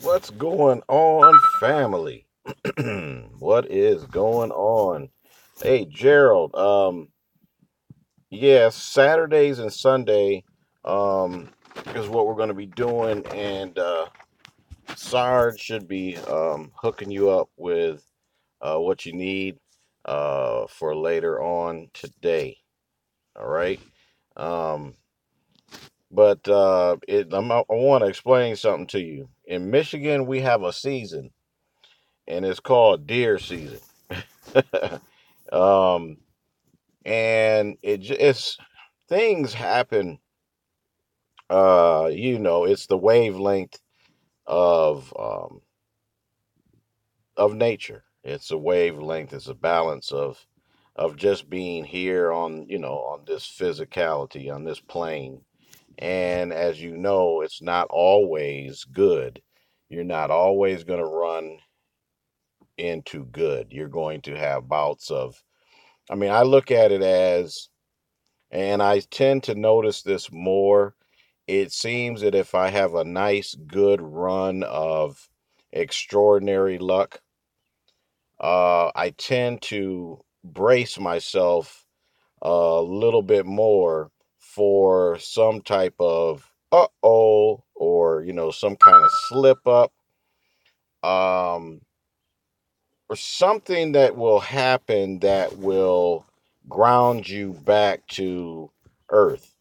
What's going on, family? What is going on? Hey, Gerald. Yeah, Saturdays and Sunday, um, is what we're going to be doing, and Sarge should be hooking you up with what you need for later on today. All right. Um, I want to explain something to you. In Michigan, we have a season, and it's called deer season. um, and it's things happen. It's the wavelength of of nature. It's a wavelength. It's a balance of just being here on on this physicality on this plane. And as you know, it's not always good. You're not always going to run into good. You're going to have bouts of. I mean, I look at it as, and I tend to notice this more. It seems that if I have a nice, good run of extraordinary luck, I tend to brace myself a little bit more for some type of or some kind of slip up, um, or something that will happen that will ground you back to earth.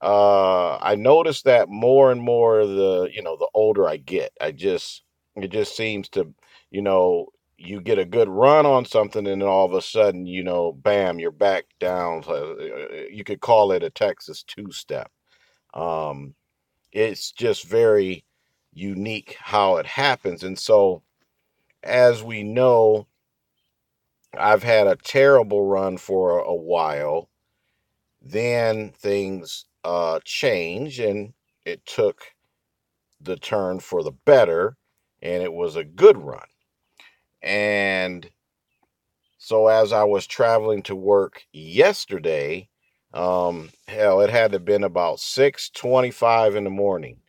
I notice that more and more the older I get. It just seems to, you know, you get a good run on something and then all of a sudden, bam, you're back down. You could call it a Texas two step. Um, it's just very unique how it happens. And so, as we know, I've had a terrible run for a while. Then things change, and it took the turn for the better, and it was a good run. And so as I was traveling to work yesterday, hell, it had to have been about 6:25 in the morning,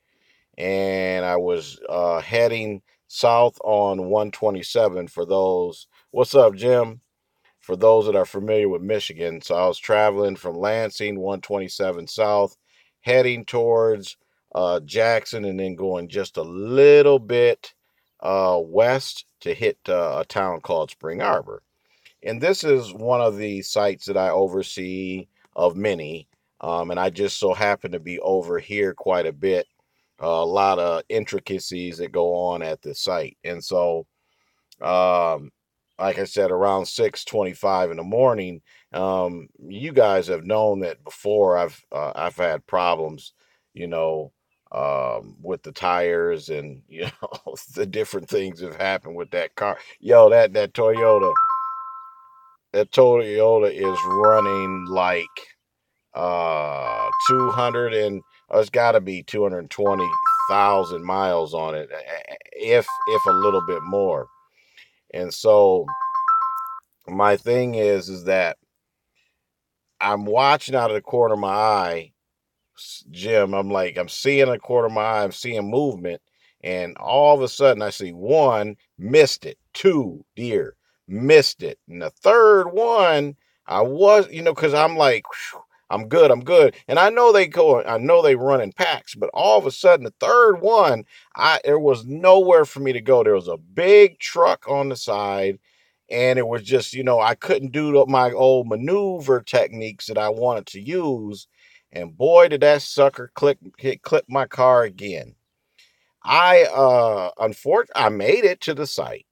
and I was heading south on 127 for those. What's up, Jim? For those that are familiar with Michigan. So I was traveling from Lansing, 127 South, heading towards Jackson, and then going just a little bit west to hit a town called Spring Arbor. And this is one of the sites that I oversee of many. And I just so happen to be over here quite a bit. A lot of intricacies that go on at the site. And so um, like I said, around 6:25 in the morning. You guys have known that before. I've had problems, you know, with the tires, and the different things have happened with that car. Yo, that Toyota is running like 200 and it's got to be 220,000 miles on it, if a little bit more. And so my thing is that I'm watching out of the corner of my eye, Jim. I'm seeing a corner of my eye, I'm seeing movement, and all of a sudden I see one, missed it, two, deer, missed it, and the third one, I was, because I'm like, "Whew, I'm good," and I know they run in packs, but all of a sudden the third one, I there was nowhere for me to go. There was a big truck on the side, and it was just I couldn't do my old maneuver techniques that I wanted to use, and boy did that sucker clip my car again. I made it to the site.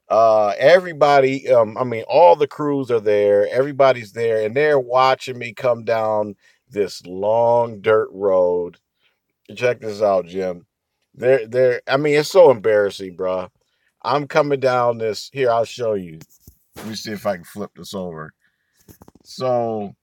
Everybody, I mean, all the crews are there, everybody's there, and they're watching me come down this long dirt road. Check this out, Jim. I mean, it's so embarrassing, bro. I'm coming down this. Here, I'll show you. Let me see if I can flip this over. So,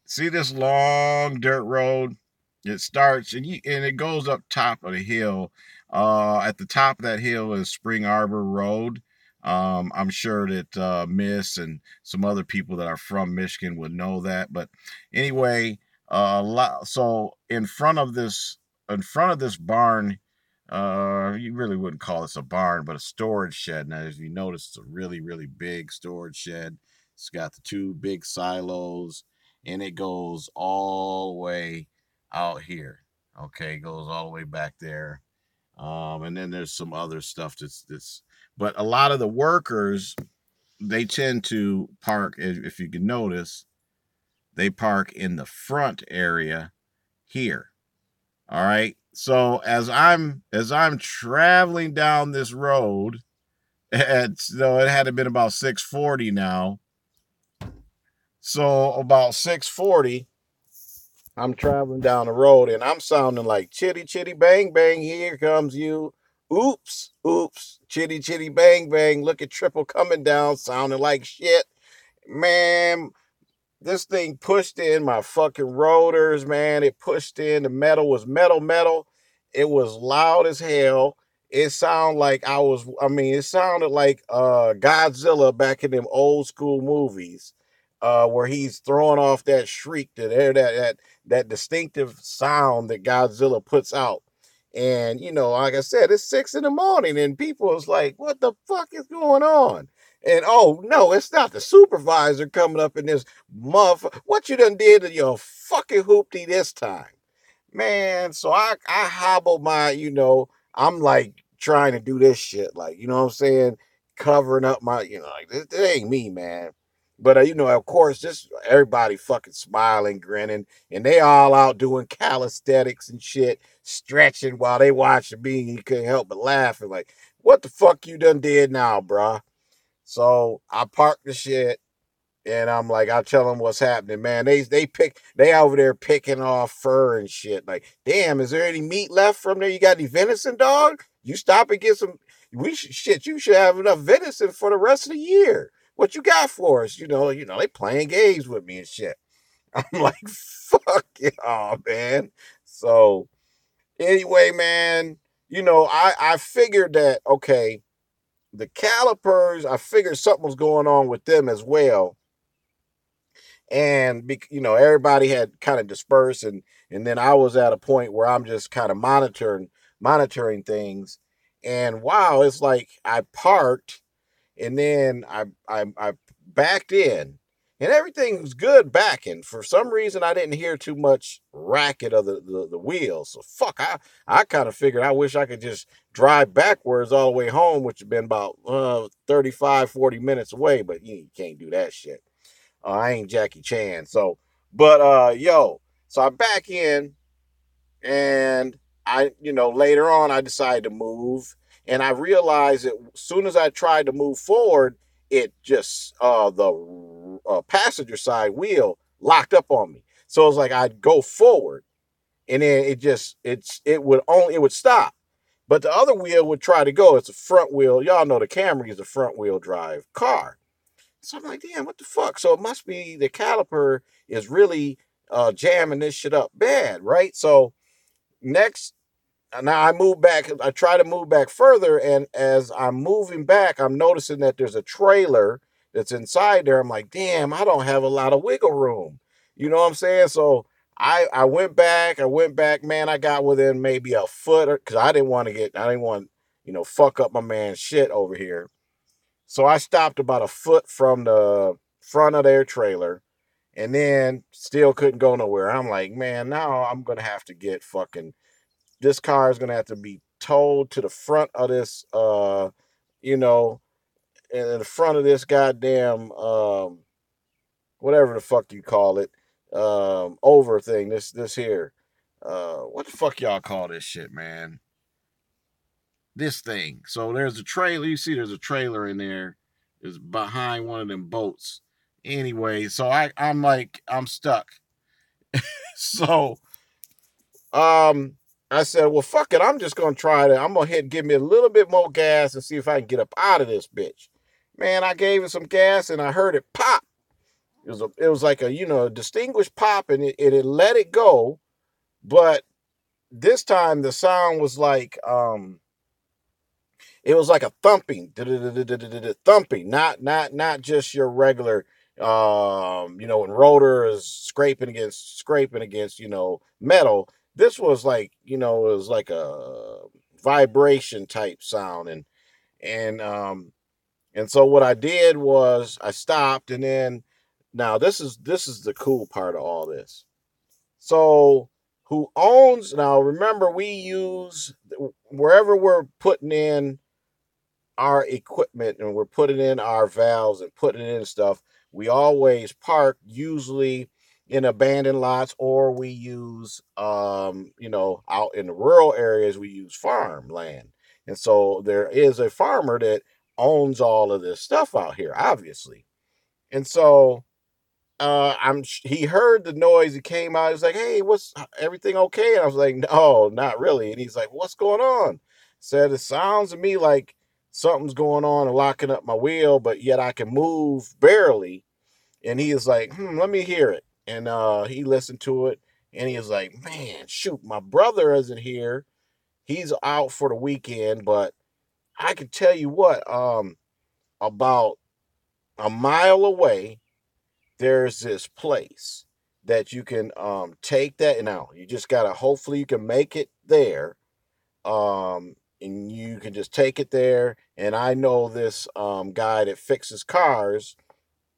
see this long dirt road? It starts and it goes up top of the hill. At the top of that hill is Spring Arbor Road. I'm sure that Miss and some other people that are from Michigan would know that. But anyway, so in front of this barn, You really wouldn't call this a barn, but a storage shed. Now, if you notice, it's a really, really big storage shed. It's got the two big silos, and it goes all the way out here. Okay, it goes all the way back there. And then there's some other stuff that's but a lot of the workers, they tend to park, if you can notice, they park in the front area here. All right. So as I'm traveling down this road, it had been about 6:40 now. So about 6:40, I'm traveling down the road and I'm sounding like chitty chitty bang bang. Here comes you. Oops, oops, chitty chitty bang bang. Look at triple coming down, sounding like shit. Man, this thing pushed in my fucking rotors, man. It pushed in. The metal was metal. It was loud as hell. It sounded like it sounded like Godzilla back in them old school movies, where he's throwing off that shriek, that distinctive sound that Godzilla puts out. And like I said, it's 6 in the morning, and people is like, "What the fuck is going on?" And oh no, it's not the supervisor coming up in this motherfucker. What you done did to your fucking hoopty this time? Man, so I hobble I'm like trying to do this shit, like, you know what I'm saying? Covering up my, like this ain't me, man. But of course, just everybody fucking smiling, grinning, and they all out doing calisthenics and shit, stretching while they watching me. You couldn't help but laughing, like, what the fuck you done did now, bruh? So I parked the shit and I'm like, I tell them what's happening, man. They over there picking off fur and shit. Like, damn, is there any meat left from there? You got any venison, dog? You stop and get some. Shit. You should have enough venison for the rest of the year. What you got for us? They playing games with me and shit. I'm like, fuck y'all, man. So anyway, man, I figured that okay, the calipers. I figured something was going on with them as well, and everybody had kind of dispersed, and then I was at a point where I'm just kind of monitoring things, and wow, it's like I parked, and then I backed in, and everything was good backing. For some reason, I didn't hear too much racket of the wheels. So fuck, I kind of figured I wish I could just drive backwards all the way home, which had been about 35, 40 minutes away, but you can't do that shit. I ain't Jackie Chan. So, but so I back in, and later on I decided to move, and I realized that as soon as I tried to move forward, it just the passenger side wheel locked up on me. So it's like I'd go forward, and then it would stop. But the other wheel would try to go. It's a front wheel. Y'all know the Camry is a front wheel drive car. So I'm like, damn, what the fuck? So it must be the caliper is really jamming this shit up bad, right? So next, now I move back. I try to move back further, and as I'm moving back, I'm noticing that there's a trailer that's inside there. I'm like, damn, I don't have a lot of wiggle room. You know what I'm saying? So I went back. Man. I got within maybe a foot, because I didn't want fuck up my man's shit over here. So I stopped about a foot from the front of their trailer, and then still couldn't go nowhere. I'm like, man, now I'm going to have to get this car is going to have to be towed to the front of this, you know, in the front of this goddamn, whatever the fuck you call it, over thing, this here. What the fuck y'all call this shit, man? This thing. So there's a trailer. You see, there's a trailer in there. Is behind one of them boats. Anyway, so I'm like, I'm stuck. So I said, well, fuck it. I'm just gonna try to. I'm gonna give me a little bit more gas and see if I can get up out of this bitch. Man, I gave it some gas and I heard it pop. It was like a a distinguished pop, and it let it go, but this time the sound was like it was like a thumping, thumping, not just your regular, when rotor is scraping against, metal. This was like, it was like a vibration type sound. And and so what I did was I stopped, and then now this is the cool part of all this. So who owns now? Remember, we use wherever we're putting in our equipment and we're putting in our valves and putting in stuff, we always park usually in abandoned lots, or we use out in the rural areas we use farmland. And so there is a farmer that owns all of this stuff out here, obviously. And so he heard the noise. He came out. He's like, "Hey, what's everything okay?" And I was like, "No, not really." And he's like, "What's going on?" Said, "It sounds to me like something's going on and locking up my wheel, but yet I can move barely." And he is like, "Let me hear it." And he listened to it, and he was like, "Man, shoot, my brother isn't here. He's out for the weekend, but I can tell you what, about a mile away, there's this place that you can take that now. You just gotta hopefully you can make it there. And you can just take it there. And I know this guy that fixes cars,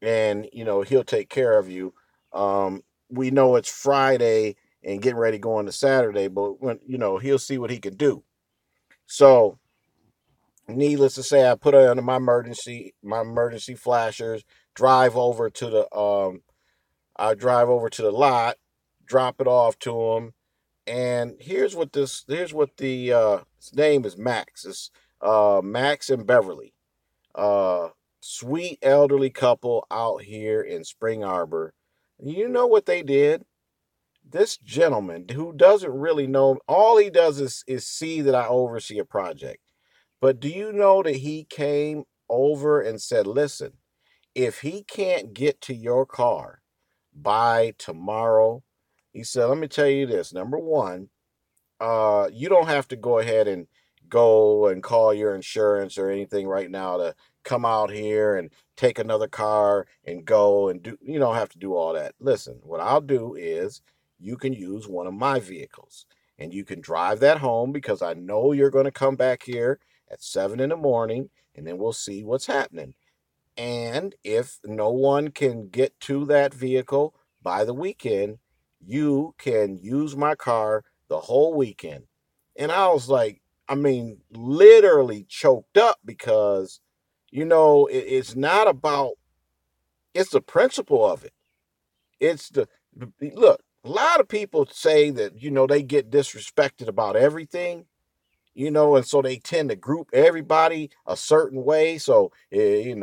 and he'll take care of you. We know it's Friday and getting ready going to Saturday, but when he'll see what he can do. So needless to say, I put it under my emergency flashers, drive over to the I drive over to the lot, drop it off to him, and here's what the his name is Max. It's Max and Beverly. Uh Sweet elderly couple out here in Spring Arbor. You know what they did? This gentleman who doesn't really know, all he does is see that I oversee a project. But do you know that he came over and said, "Listen, if he can't get to your car by tomorrow," he said, "let me tell you this. Number one, you don't have to go ahead and go and call your insurance or anything right now to come out here and take another car and go and do. You don't have to do all that. Listen, what I'll do is you can use one of my vehicles and you can drive that home because I know you're going to come back here at 7 in the morning, and then we'll see what's happening. And if no one can get to that vehicle by the weekend, you can use my car the whole weekend." And I was like, I mean, literally choked up because, it's not about, it's the principle of it. It's the, look, a lot of people say that, they get disrespected about everything, and so they tend to group everybody a certain way. So, and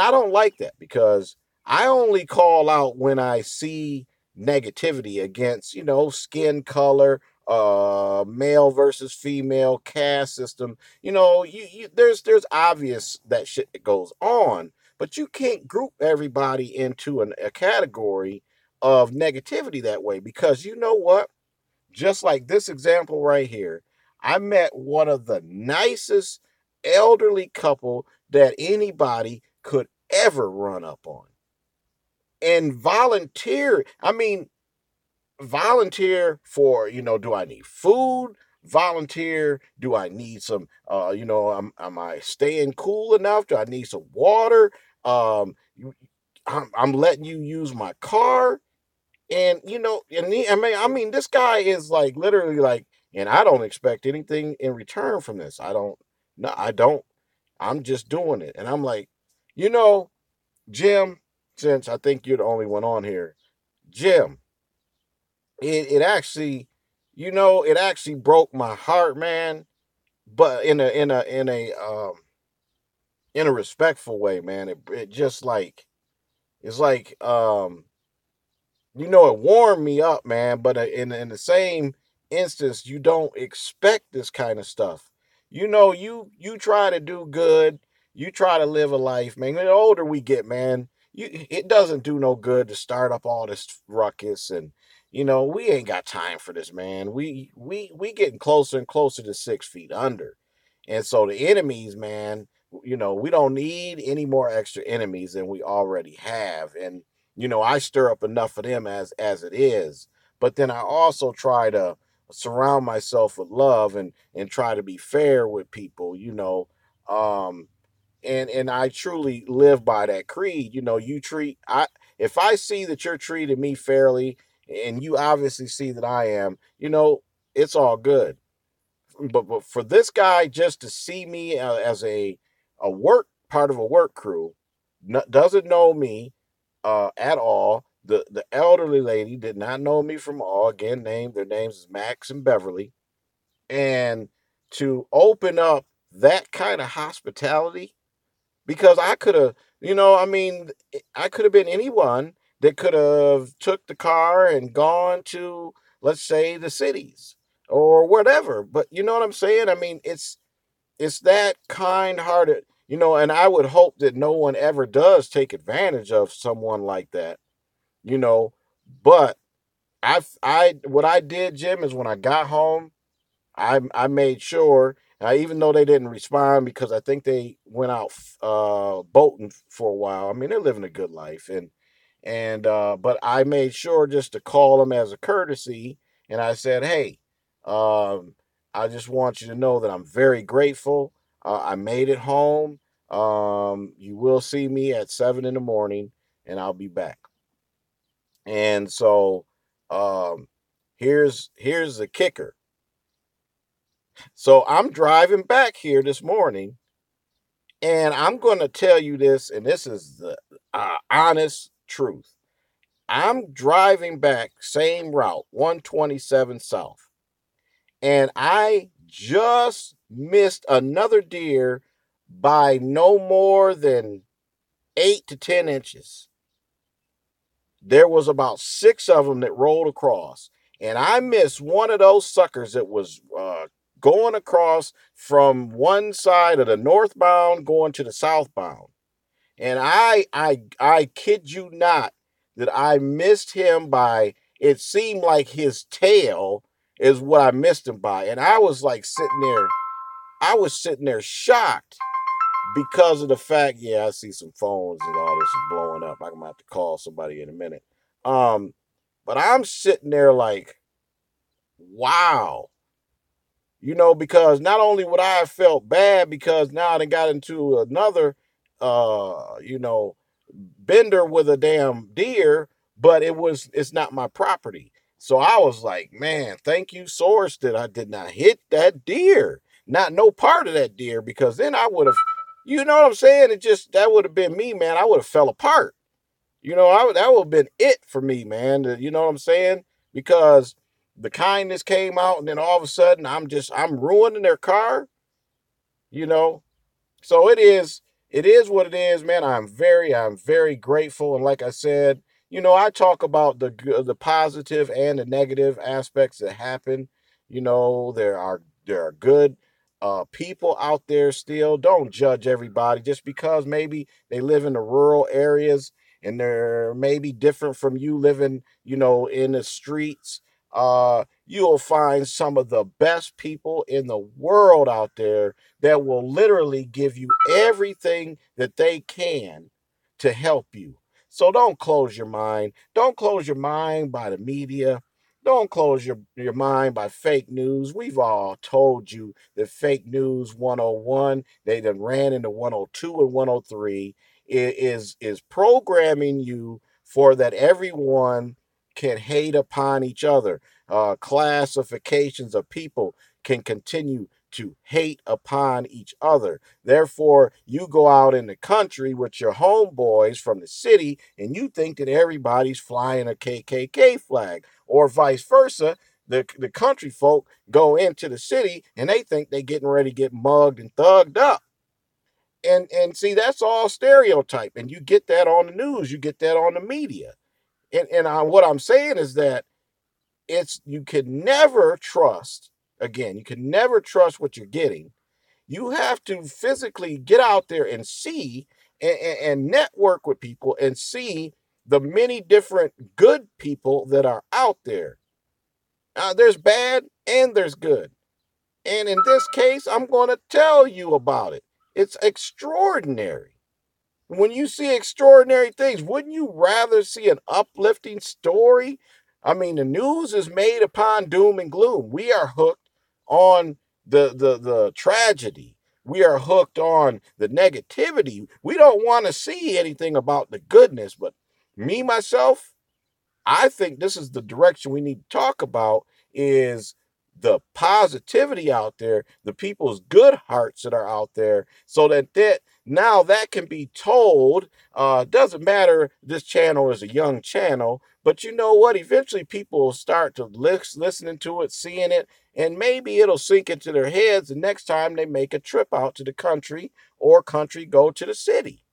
I don't like that because I only call out when I see negativity against, skin color, male versus female, caste system. There's obvious that shit that goes on, but you can't group everybody into a category of negativity that way because you know what? Just like this example right here, I met one of the nicest elderly couple that anybody could ever run up on. And volunteer, I mean, volunteer for, do I need food? Volunteer, do I need some, am I staying cool enough? Do I need some water? I'm letting you use my car. And I mean, this guy is like literally like, and I don't expect anything in return from this. I don't. No, I don't. I'm just doing it, and I'm like, you know, Jim. Since I think you're the only one on here, Jim. It actually, it actually broke my heart, man. But in a respectful way, man. It just like it's like it warmed me up, man. But in the same instance, you don't expect this kind of stuff. You try to do good. You try to live a life, man. The older we get, man, it doesn't do no good to start up all this ruckus, and we ain't got time for this, man. We getting closer and closer to 6 feet under, and so the enemies, man. We don't need any more extra enemies than we already have, and I stir up enough of them as it is. But then I also try to surround myself with love and try to be fair with people, um and I truly live by that creed. You treat I if I see that you're treating me fairly, and you obviously see that I am, it's all good. But for this guy just to see me as a work part of a work crew, doesn't know me at all. The elderly lady did not know me from all. Again, their names is Max and Beverly, and to open up that kind of hospitality, because I could have, I mean, I could have been anyone that could have took the car and gone to, let's say, the cities or whatever. But you know what I'm saying? I mean, it's that kind-hearted, and I would hope that no one ever does take advantage of someone like that, you know. But I what I did, Jim, is when I got home, I made sure, even though they didn't respond because I think they went out boating for a while. I mean, they're living a good life, and but I made sure just to call them as a courtesy, and I said, hey, um, I just want you to know that I'm very grateful. I made it home. You will see me at 7 in the morning, and I'll be back. And so, um, here's the kicker. So I'm driving back here this morning, and I'm going to tell you this, and this is the honest truth. I'm driving back, same route, 127 South, and I just missed another deer by no more than 8 to 10 inches. There was about six of them that rolled across, and I missed one of those suckers that was going across from one side of the northbound going to the southbound. And I kid you not that I missed him by, it seemed like his tail is what I missed him by. And I was like I was sitting there shocked because of the fact, yeah, I see some phones and all this is blowing up. I'm gonna have to call somebody in a minute. Um, but I'm sitting there like, wow, because not only would I have felt bad because now they got into another, bender with a damn deer, but it's not my property. So I was like, man, thank you, source, that I did not hit that deer, not no part of that deer, because then I would have, you know what I'm saying? That would have been me, man. I would have fell apart. That would have been it for me, man. You know what I'm saying? Because the kindness came out, and then all of a sudden, I'm ruining their car. You know, so it is what it is, man. I'm very grateful, and like I said, I talk about the positive and the negative aspects that happen. There are good people out there still. Don't judge everybody just because maybe they live in the rural areas and they're maybe different from you living, in the streets. You'll find some of the best people in the world out there that will literally give you everything that they can to help you. So don't close your mind. Don't close your mind by the media. Don't close your mind by fake news. We've all told you that fake news 101, they done ran into 102 and 103, is programming you for that everyone can hate upon each other. Classifications of people can continue to hate upon each other. Therefore, you go out in the country with your homeboys from the city and you think that everybody's flying a KKK flag, or vice versa. The country folk go into the city and they think they getting ready to get mugged and thugged up. And see, that's all stereotype. And you get that on the news, you get that on the media. And what I'm saying is that you can never trust, again, you can never trust what you're getting. You have to physically get out there and see and network with people and see the many different good people that are out there. There's bad and there's good. And in this case, I'm going to tell you about it. It's extraordinary. When you see extraordinary things, wouldn't you rather see an uplifting story I mean, the news is made upon doom and gloom. We are hooked on the tragedy. We are hooked on the negativity. We don't want to see anything about the goodness. But me, myself, I think this is the direction we need to talk about is the positivity out there, the people's good hearts that are out there, so that now that can be told. Doesn't matter this channel is a young channel, but you know what? Eventually people will start to listening to it, seeing it, and maybe it'll sink into their heads the next time they make a trip out to the country or country go to the city.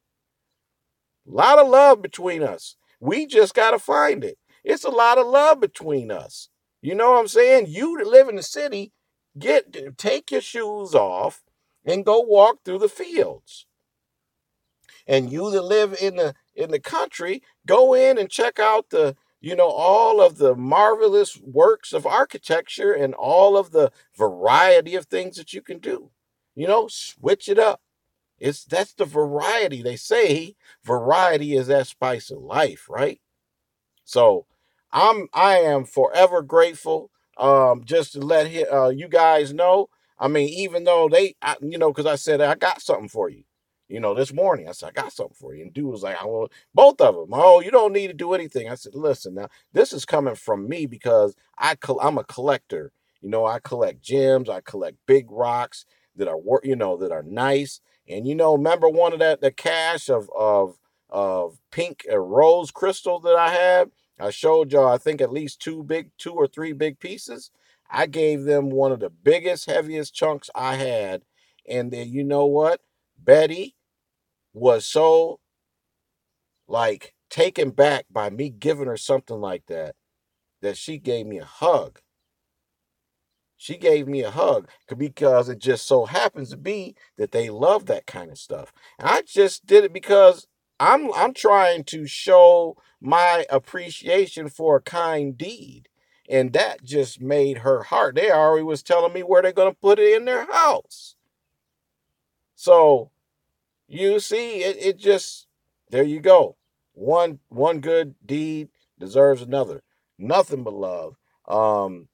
A lot of love between us. We just got to find it. It's a lot of love between us. You know what I'm saying? You that live in the city, take your shoes off and go walk through the fields. And you that live in the country, go in and check out all of the marvelous works of architecture and all of the variety of things that you can do. Switch it up. That's the variety. They say variety is that spice of life, right? So I am forever grateful. Just to let you guys know. I mean, even though because I said I got something for you. This morning I said I got something for you, and dude was like, "Well, both of them. Oh, you don't need to do anything." I said, "Listen, now this is coming from me because I'm a collector. I collect gems. I collect big rocks that are that are nice. And remember one of the cache of pink rose crystal that I had. I showed y'all, I think at least two or three big pieces. I gave them one of the biggest, heaviest chunks I had. And then you know what? Betty was so like taken back by me giving her something like that she gave me a hug. She gave me a hug because it just so happens to be that they love that kind of stuff. And I just did it because I'm trying to show my appreciation for a kind deed. And that just made her heart. They already was telling me where they're gonna put it in their house. So you see, it just there you go. One good deed deserves another. Nothing but love. I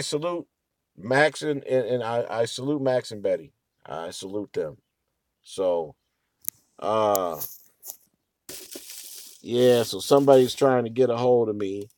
salute Max and I salute Max and Betty. I salute them. So, uh, yeah. So somebody's trying to get a hold of me,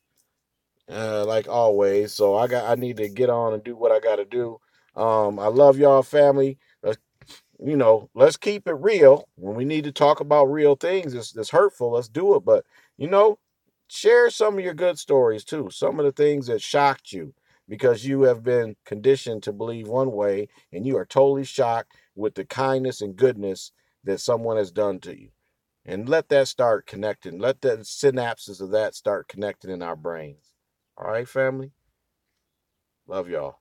like always. So I need to get on and do what I got to do. I love y'all, family. Let's keep it real. When we need to talk about real things, it's hurtful. Let's do it. But you know, share some of your good stories too. Some of the things that shocked you because you have been conditioned to believe one way, and you are totally shocked with the kindness and goodness that someone has done to you. And let that start connecting. Let the synapses of that start connecting in our brains. All right, family. Love y'all.